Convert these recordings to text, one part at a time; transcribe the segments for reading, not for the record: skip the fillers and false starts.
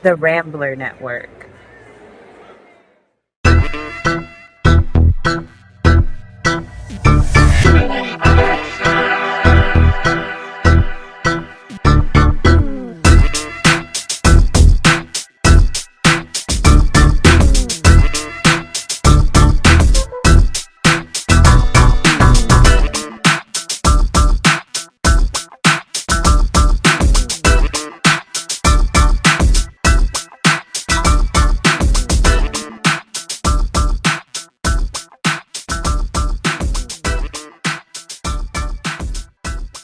the Rambler Network.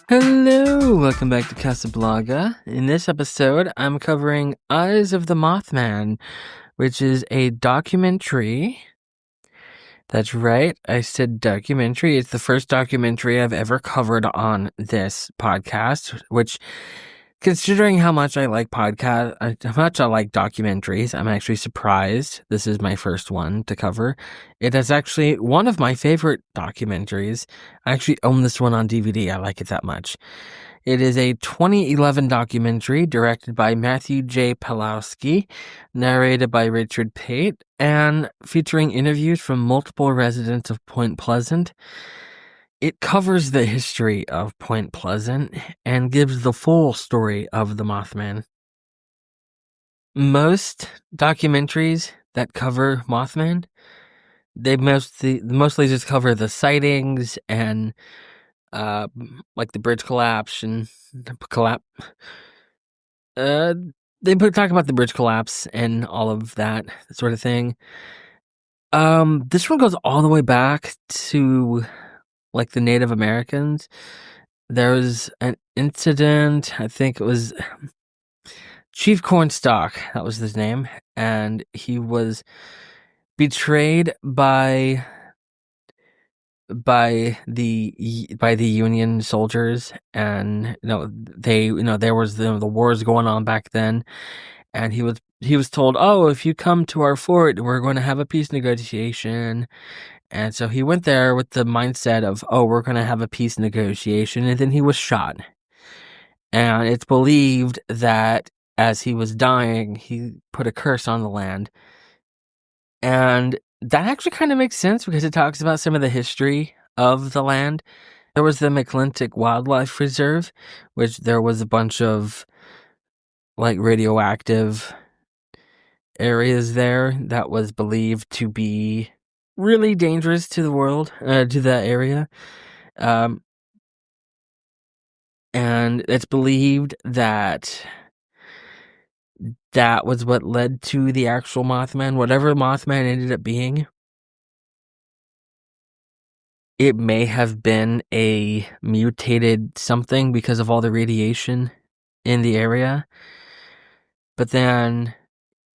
Hello, welcome back to Casablanca. In this episode, I'm covering Eyes of the Mothman, which is a documentary. That's right, I said documentary. It's the first documentary I've ever covered on this podcast, which, considering how much I like how much I like documentaries, I'm actually surprised this is my first one to cover. It is actually one of my favorite documentaries. I actually own this one on DVD. I like it that much. It is a 2011 documentary directed by Matthew J. Pellowsk, narrated by Richard Pait, and featuring interviews from multiple residents of Point Pleasant. It covers the history of Point Pleasant and gives the full story of the Mothman. Most documentaries that cover Mothman, they mostly just cover the sightings and like the bridge collapse and they talk about the bridge collapse and all of that sort of thing. This one goes all the way back to like the Native Americans. There was an incident, I think it was Chief Cornstalk, that was his name, and he was betrayed by the Union soldiers, and there was the wars going on back then, and he was told, oh, if you come to our fort, we're going to have a peace negotiation. And so he went there with the mindset of, oh, we're going to have a peace negotiation, and then he was shot. And it's believed that as he was dying, he put a curse on the land. And that actually kind of makes sense because it talks about some of the history of the land. There was the McClintock Wildlife Reserve, which there was a bunch of like radioactive areas there that was believed to be really dangerous to the world, to that area. And it's believed that that was what led to the actual Mothman. Whatever Mothman ended up being, it may have been a mutated something because of all the radiation in the area. But then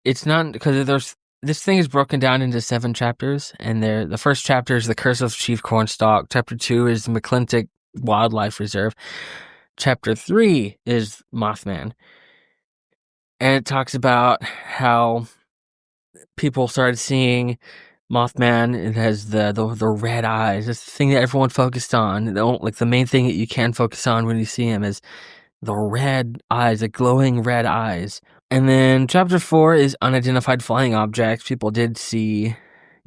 it's not, because this thing is broken down into 7 chapters, and the first chapter is the Curse of Chief Cornstalk. Chapter 2 is the McClintock Wildlife Reserve. Chapter 3 is Mothman. And it talks about how people started seeing Mothman. It has the red eyes. It's the thing that everyone focused on. Like the main thing that you can focus on when you see him is the red eyes, the glowing red eyes. And then chapter 4 is unidentified flying objects. People did see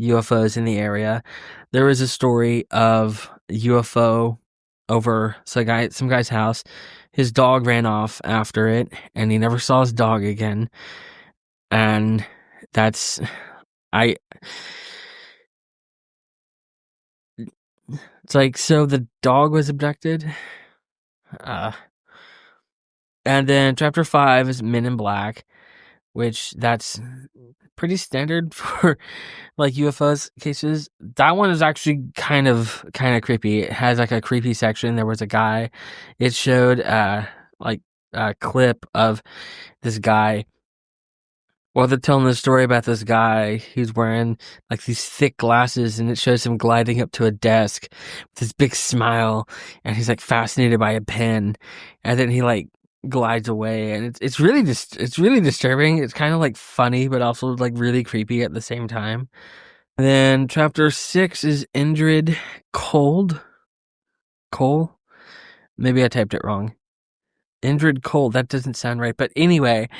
UFOs in the area. There was a story of UFO over some guy's house. His dog ran off after it, and he never saw his dog again. And that's it's like, so the dog was abducted. And then chapter 5 is Men in Black, which that's pretty standard for like UFOs cases. That one is actually kind of creepy. It has like a creepy section. There was a guy. It showed like a clip of this guy. Well, they're telling the story about this guy who's wearing like these thick glasses, and it shows him gliding up to a desk with this big smile, and he's like fascinated by a pen, and then he like glides away, and it's really disturbing. It's kind of like funny, but also like really creepy at the same time. And then chapter 6 is Indrid Cold. Cole? Maybe I typed it wrong. Indrid Cold. That doesn't sound right, but anyway.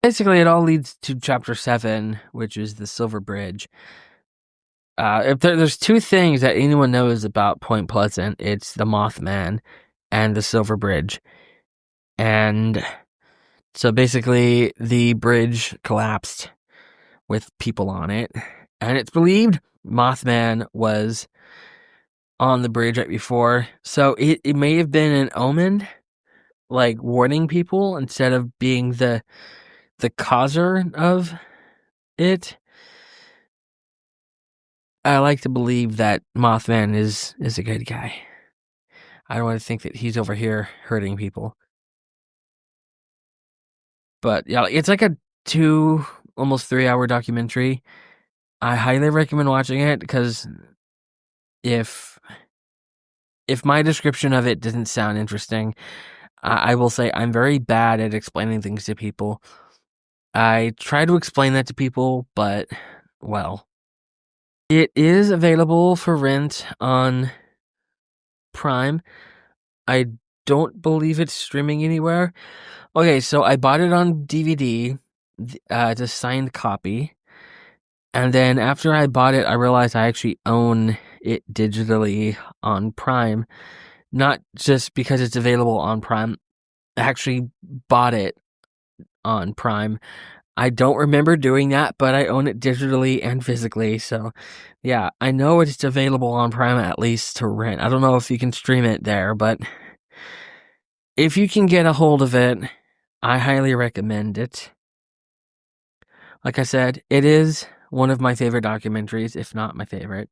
Basically, it all leads to Chapter 7, which is the Silver Bridge. If there's two things that anyone knows about Point Pleasant, it's the Mothman and the Silver Bridge. And so basically, the bridge collapsed with people on it, and it's believed Mothman was on the bridge right before. So it may have been an omen, like warning people instead of being the causer of it. I like to believe that Mothman is a good guy. I don't want to think that he's over here hurting people. But yeah, it's like a 2, almost 3-hour documentary. I highly recommend watching it because if my description of it doesn't sound interesting, I will say I'm very bad at explaining things to people. I try to explain that to people, but, well, it is available for rent on Prime. I don't believe it's streaming anywhere. Okay, so I bought it on DVD, it's a signed copy, and then after I bought it, I realized I actually own it digitally on Prime, not just because it's available on Prime. I actually bought it on Prime. I don't remember doing that, but I own it digitally and physically, so yeah, I know it's available on Prime at least to rent. I don't know if you can stream it there, but if you can get a hold of it, I highly recommend it. Like I said, it is one of my favorite documentaries, if not my favorite.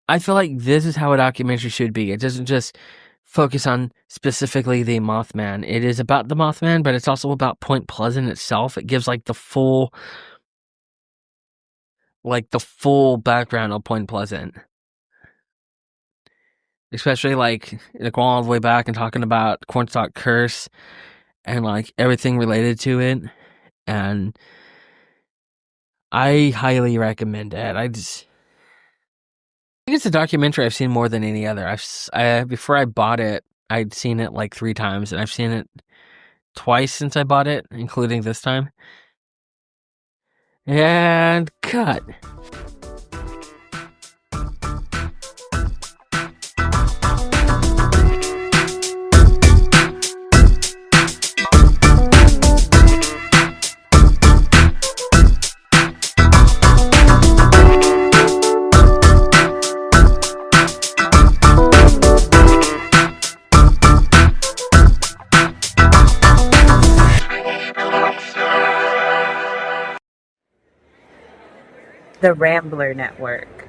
I feel like this is how a documentary should be. It doesn't just focus on specifically the Mothman. It is about the Mothman, but it's also about Point Pleasant itself. It gives like the full background of Point Pleasant. Especially like going all the way back and talking about Cornstalk Curse and like everything related to it. And I highly recommend it. I think it's a documentary I've seen more than any other. Before I bought it, I'd seen it like 3 times, and I've seen it twice since I bought it, including this time. And cut. The Rambler Network.